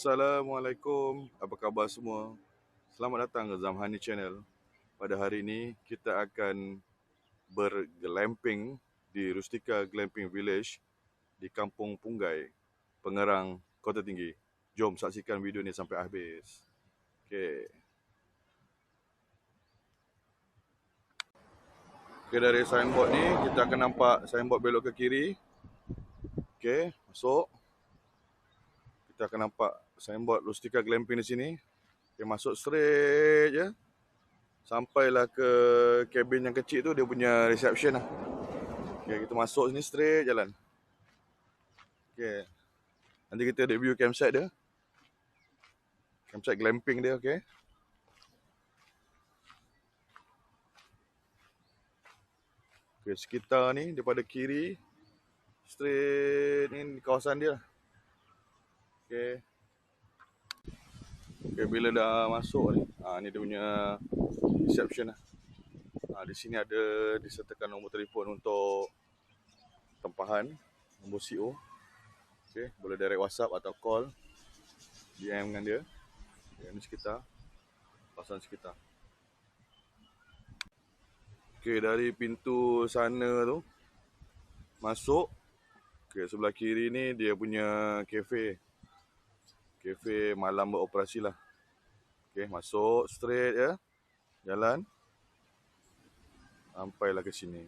Assalamualaikum, apa khabar semua? Selamat datang ke Zamhani Channel. Pada hari ini kita akan berglamping di Rustika Glamping Village di Kampung Punggai, Pengerang, Kota Tinggi. Jom saksikan video ni sampai habis. Okey. Okey, dari signboard ni kita akan nampak signboard belok ke kiri. Okey, masuk. Kita akan nampak signboard Rustika Glamping di sini. Okay, masuk straight je. Sampailah ke kabin yang kecil tu, dia punya reception lah. Okay, kita masuk sini straight jalan. Okay. Nanti kita review campsite dia. Campsite glamping dia, okay. Okay, sekitar ni daripada kiri straight ni kawasan dia. Okay. Okay, bila dah masuk ni, ni dia punya reception lah. Di sini ada disertakan nombor telefon untuk tempahan, nombor CO. Okay, boleh direct WhatsApp atau call, DM dengan dia. Okay, ini sekitar, kawasan sekitar. Okay, dari pintu sana tu masuk. Okay, sebelah kiri ni dia punya kafe. Kafe malam beroperasi lah. Okay, masuk straight ya. Jalan. Sampailah ke sini.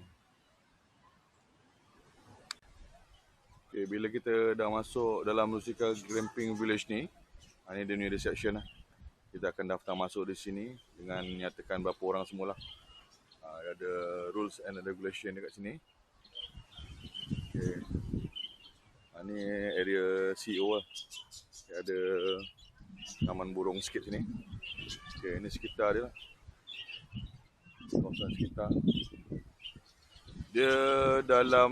Okay, bila kita dah masuk dalam Rustika Glamping Village ni, ini dia punya reception lah. Kita akan daftar masuk di sini dengan nyatakan berapa orang semula. Ada rules and regulation dekat sini. Okay. Ni area CEO lah. Okay, ada taman burung sikit sini. Okay, ini sekitar dia lah. Kawasan sekitar. Dia dalam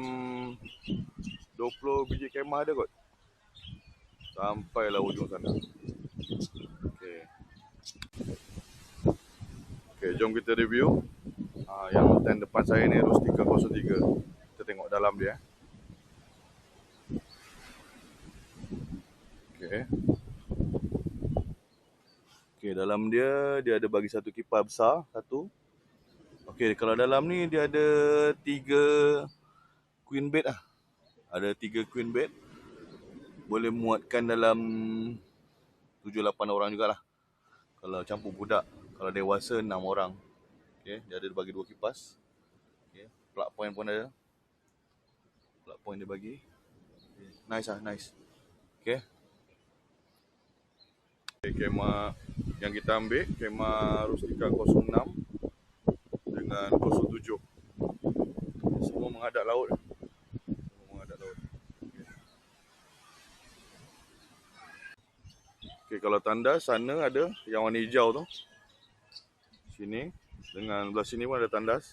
20 biji kemah ada kot. Sampailah ujung sana. Okay. Okay, jom kita review. Yang tent depan saya ni Rustika 03. Kita tengok dalam dia. Okay. Okay, dalam dia ada bagi satu kipas besar, satu. Okay, kalau dalam ni dia ada 3 queen bed lah. Ada 3 queen bed. Boleh muatkan dalam 7-8 orang jugalah. Kalau campur budak. Kalau dewasa 6 orang. Okay, dia ada bagi 2 kipas. Okay, plug point pun ada. Plug point dia bagi. Okay. Nice lah, nice. Okay. Okay, kemah yang kita ambil, kemah Rustika 06 dengan 07. Semua menghadap laut. Okay, kalau tandas sana ada yang warna hijau tu. Sini dengan belah sini pun ada tandas.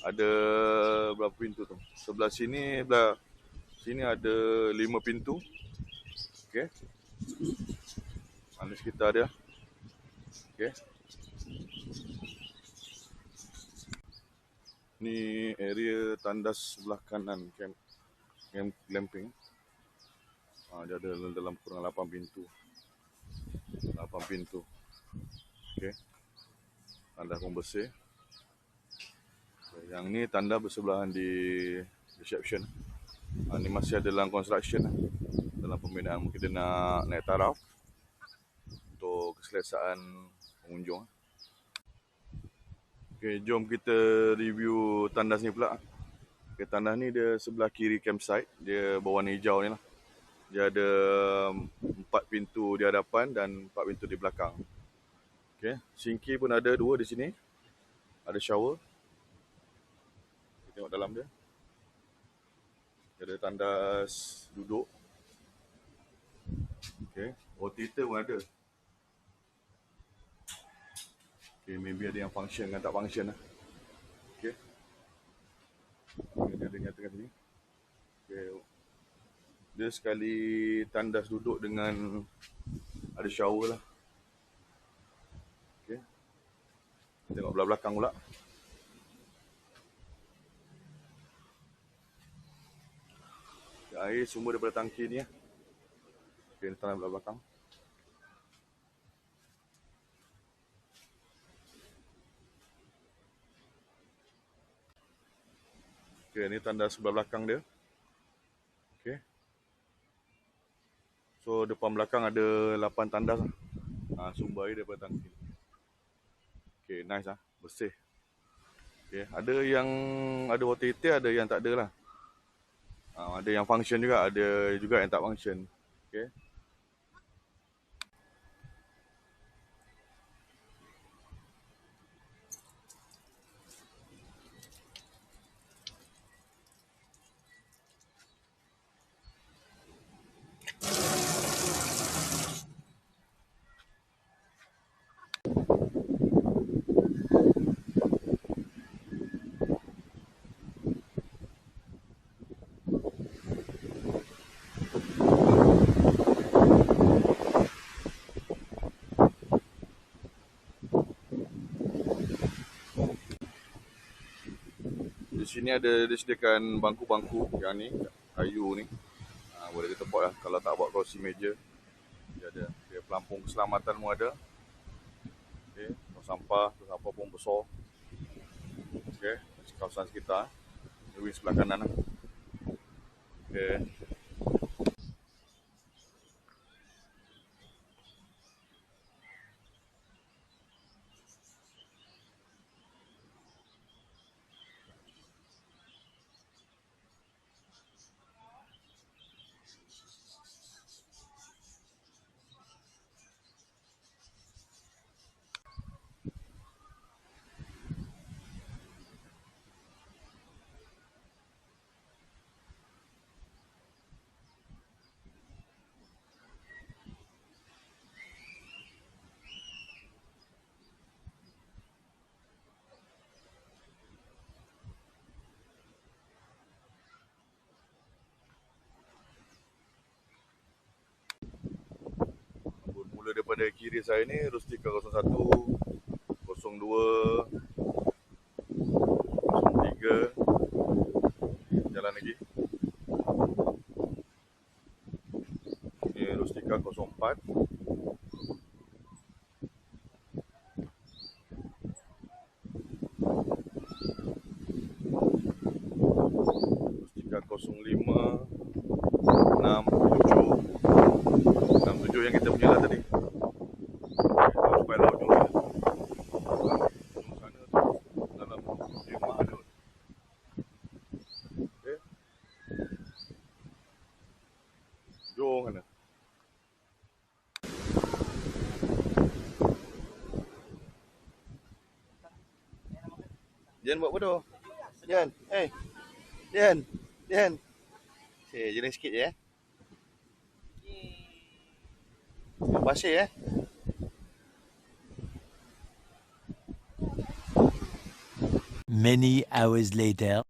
Ada berapa pintu tu? Sebelah sini ada 5 pintu. Okey. Ini sekitar dia. Okey. Ni area tandas sebelah kanan camp glamping. Dia ada dalam kurang 8 pintu. 8 pintu. Okey. Tandas pun bersih. Yang ni tanda bersebelahan di reception. Ni masih ada dalam construction, dalam pembinaan. Mungkin dia nak naik taraf untuk keselesaan pengunjung. Okay, jom kita review tandas ni pula. Okay, tandas ni dia sebelah kiri campsite. Dia berwarna hijau ni lah. Dia ada 4 pintu di hadapan dan 4 pintu di belakang. Okay, sinki pun ada 2 di sini. Ada shower. Tengok dalam dia. Ada tandas duduk. Okay. Theater pun ada. Okay, maybe ada yang function dengan tak function lah. Okay. Ini ada nyatakan sini. Okay. Dia sekali tandas duduk dengan ada shower lah. Okay. Tengok belah belakang pula. Air semua daripada tangki ni. Okay, ni tanah belah belakang. Okay, ni tanda sebelah belakang dia. Okay. So, depan belakang ada 8 tandas lah. Sumber air daripada tangki. Okay, nice lah. Bersih. Okay, ada yang ada water heater, ada yang tak ada lah. Ada yang function juga, ada juga yang tak function. Okay. Di sini ada disediakan bangku-bangku yang ni, kayu ni. Boleh kita buat lah. Kalau tak buat kerusi meja, dia ada. Dia pelampung keselamatan pun ada. Okay. Sampah pun besar. Okay. Kawasan sekitar. Ini sebelah kanan lah. Okay. Mula daripada kiri saya ni, Rustika 01, 02, 03, jalan lagi. Ini Rustika 04, Rustika 05, 67 yang kita punya lah tadi. Sampai laut juga. Sana tu, dalam rumah ada. Okay. Jom mana? Jan buat apa tu? Jan, Jan. Jenis sikit je pasir Many hours later.